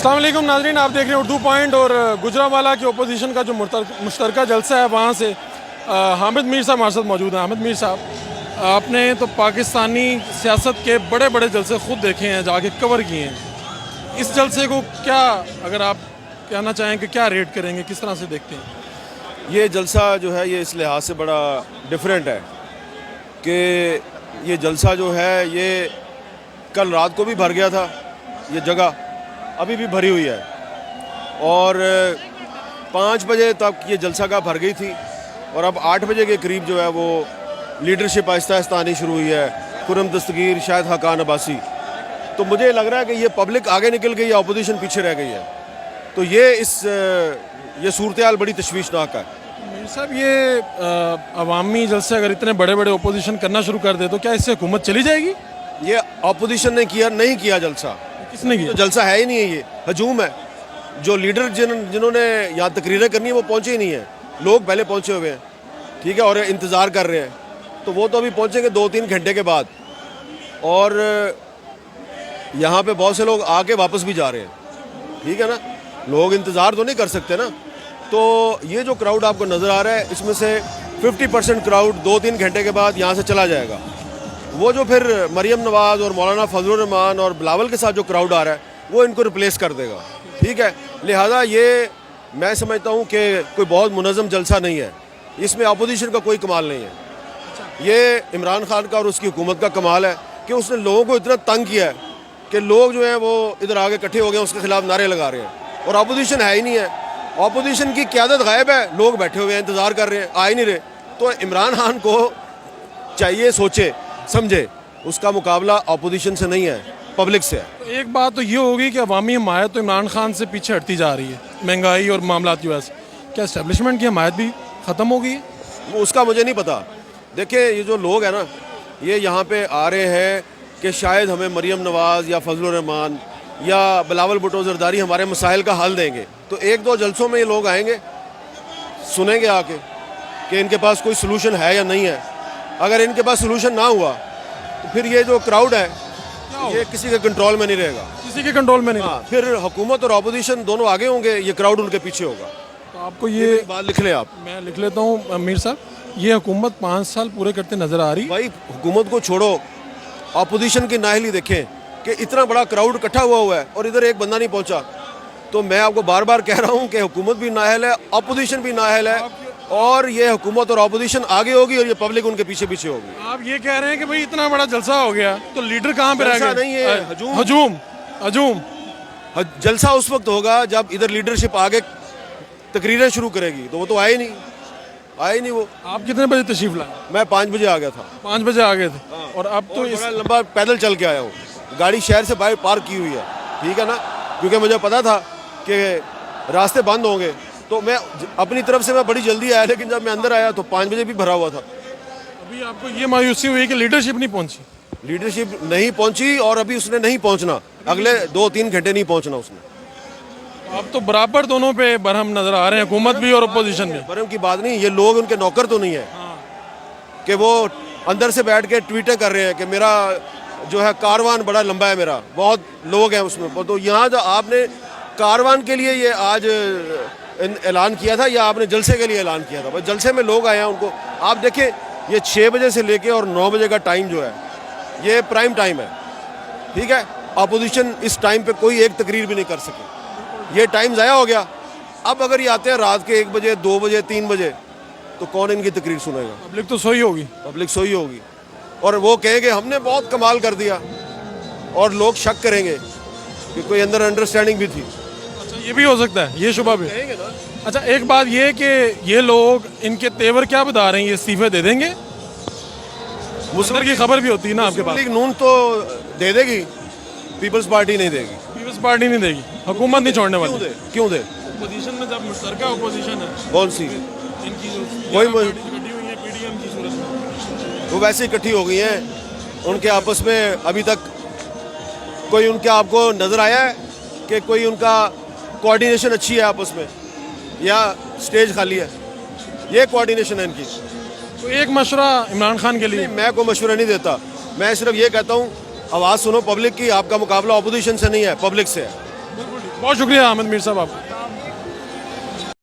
अस्सलाम वालेकुम नाज़रीन, आप देख रहे हैं उर्दू पॉइंट। और गुजरांवाला की अपोजिशन का जो मुश्तरका जलसा है वहाँ से हामिद मीर साहब हमारे साथ मौजूद हैं। हामिद मीर साहब, आपने तो पाकिस्तानी सियासत के बड़े बड़े जलसे ख़ुद देखे हैं, जाके कवर किए हैं। इस जलसे को क्या, अगर आप कहना चाहें कि क्या रेट करेंगे, किस तरह से देखते हैं? ये जलसा जो है ये इस लिहाज से बड़ा डिफरेंट है कि ये जलसा जो है ये कल रात को भी भर गया था, ये जगह अभी भी भरी हुई है और 5 बजे तक ये जलसा का भर गई थी और अब 8 बजे के करीब जो है वो लीडरशिप आहिस्ता आहिस्ता आनी शुरू हुई है। खुर्रम दस्तगीर, शाहिद हकान अब्बासी, तो मुझे लग रहा है कि ये पब्लिक आगे निकल गई है, अपोजिशन पीछे रह गई है। तो ये सूरत-ए-हाल बड़ी तशवीशनाक है। मीर साहब, ये अवामी जलसे अगर इतने बड़े बड़े अपोजिशन करना शुरू कर दे तो क्या इससे हुकूमत चली जाएगी? ये अपोजिशन ने नहीं किया जलसा। किसने किया? तो जलसा है ही नहीं है, ये हजूम है। जो लीडर जिन्होंने यहाँ तकरीरें करनी है वो पहुँचे ही नहीं है। लोग पहले पहुँचे हुए हैं, ठीक है, और इंतज़ार कर रहे हैं। तो वो तो अभी पहुँचेंगे 2-3 घंटे के बाद। और यहाँ पे बहुत से लोग आके वापस भी जा रहे हैं, ठीक है ना। लोग इंतज़ार तो नहीं कर सकते ना। तो ये जो क्राउड आपको नज़र आ रहा है, इसमें से 50% क्राउड 2-3 घंटे के बाद यहाँ से चला जाएगा। वो जो फिर मरियम नवाज़ और मौलाना फजलुर रहमान और बिलावल के साथ जो क्राउड आ रहा है वो इनको रिप्लेस कर देगा, ठीक है। लिहाजा ये मैं समझता हूँ कि कोई बहुत मुनज़्ज़म जलसा नहीं है, इसमें अपोजिशन का कोई कमाल नहीं है। ये इमरान खान का और उसकी हुकूमत का कमाल है कि उसने लोगों को इतना तंग किया है कि लोग जो हैं वो इधर आगे इकट्ठे हो गए, उसके खिलाफ नारे लगा रहे हैं और अपोजिशन है ही नहीं है। अपोजिशन की क़यादत गायब है, लोग बैठे हुए हैं, इंतज़ार कर रहे हैं, आ ही नहीं रहे। तो इमरान खान को चाहिए सोचे समझे, उसका मुकाबला अपोजिशन से नहीं है, पब्लिक से है। तो एक बात तो ये होगी कि अवामी हमायत तो इमरान खान से पीछे हटती जा रही है, महंगाई और मामलात की वजह से। क्या इस्टेब्लिशमेंट की हमायत भी ख़त्म हो गई है? उसका मुझे नहीं पता। देखिए, ये जो लोग हैं ना, ये यहाँ पे आ रहे हैं कि शायद हमें मरियम नवाज़ या फजलुर रहमान या बिलावल भुट्टो ज़रदारी हमारे मसाइल का हल देंगे। तो 1-2 जलसों में ये लोग आएंगे, सुनेंगे आके कि इनके पास कोई सलूशन है या नहीं है। अगर इनके पास सलूशन ना हुआ तो फिर ये जो क्राउड है ये किसी के कंट्रोल में नहीं रहेगा, किसी के कंट्रोल में नहीं। हाँ, फिर हुकूमत और अपोजिशन दोनों आगे होंगे, ये क्राउड उनके पीछे होगा। तो आपको ये बात लिख लें आप। मैं लिख लेता हूँ मीर साहब, ये हुकूमत 5 साल पूरे करते नज़र आ रही। भाई हुकूमत को छोड़ो, अपोजिशन की नाअहली देखें कि इतना बड़ा क्राउड इकट्ठा हुआ है और इधर एक बंदा नहीं पहुँचा। तो मैं आपको बार बार कह रहा हूँ कि हुकूमत भी नाअहल है, अपोजिशन भी नाअहल है, और ये हुकूमत और अपोजिशन आगे होगी और ये पब्लिक उनके पीछे पीछे होगी। आप ये कह रहे हैं कि भाई इतना बड़ा जलसा हो गया तो लीडर कहाँ पे रह गए? नहीं है, हजूम। जलसा उस वक्त होगा जब इधर लीडरशिप आगे तकरीरें शुरू करेगी। तो वो तो आए नहीं वो। आप कितने बजे तशरीफ लाए? मैं 5 बजे आ गया था। 5 बजे आ गए थे। और अब तो बड़ा लंबा पैदल चल के आया हूँ, गाड़ी शहर से बाहर पार्क की हुई है, ठीक है ना, क्योंकि मुझे पता था कि रास्ते बंद होंगे। तो मैं अपनी तरफ से मैं बड़ी जल्दी आया, लेकिन जब मैं अंदर आया तो 5 बजे भी भरा हुआ था। अभी आपको ये मायूसी हुई कि लीडरशिप नहीं पहुंची? लीडरशिप नहीं पहुंची और अभी उसने नहीं पहुंचना, अगले 2-3 घंटे नहीं पहुंचना उसने। अब तो बराबर दोनों पे बरहम नजर आ रहे हैं, हुकूमत भी और अपोजिशन भी। बरहम की बात नहीं, ये लोग उनके नौकर तो नहीं है कि वो अंदर से बैठ के ट्वीटें कर रहे हैं कि मेरा जो है कारवान बड़ा लंबा है, मेरा बहुत लोग हैं उसमें। तो यहाँ जो आपने कारवान के लिए ये आज ऐलान किया था या आपने जलसे के लिए ऐलान किया था? बस जलसे में लोग आए हैं, उनको आप देखें, ये 6 बजे से लेके और 9 बजे का टाइम जो है ये प्राइम टाइम है, ठीक है। अपोजिशन इस टाइम पे कोई एक तकरीर भी नहीं कर सके, ये टाइम ज़ाया हो गया। अब अगर ये आते हैं रात के 1 बजे, 2 बजे, 3 बजे, तो कौन इनकी तकरीर सुनेगा? पब्लिक तो सोई होगी। पब्लिक सोई होगी और वो कहेंगे हमने बहुत कमाल कर दिया, और लोग शक करेंगे कि कोई अंदर अंडरस्टैंडिंग भी थी। अच्छा, ये भी हो सकता है, ये शुबा भी कहेंगे ना। अच्छा, एक बात ये कि ये लोग इनके तेवर क्या बता रहे हैं, ये इस्तीफे दे देंगे? मुस्लिम की खबर भी होती है ना आपके पास। लीग नून तो दे देगी, पीपल्स पार्टी नहीं देगी। पीपल्स पार्टी नहीं देगी, हुकूमत नहीं छोड़ने वाली। क्यों दे? अपोजिशन में जब मुश्तरका अपोजिशन है, कौन सी? इनकी जो वही इकट्ठी हुई है पीडीएम की सूरत में, वो वैसे इकट्ठी हो गई हैं, उनके आपस में अभी तक कोई उनके आपको नज़र आया है कि कोई उनका कोऑर्डिनेशन अच्छी है आपस में, या स्टेज खाली है? ये कोऑर्डिनेशन है इनकी। तो एक मशवरा इमरान खान के लिए। मैं कोई मशवरा नहीं देता, मैं सिर्फ ये कहता हूँ आवाज़ सुनो पब्लिक की, आपका मुकाबला अपोजिशन से नहीं है, पब्लिक से है। बहुत शुक्रिया हामिद मीर साहब आपका।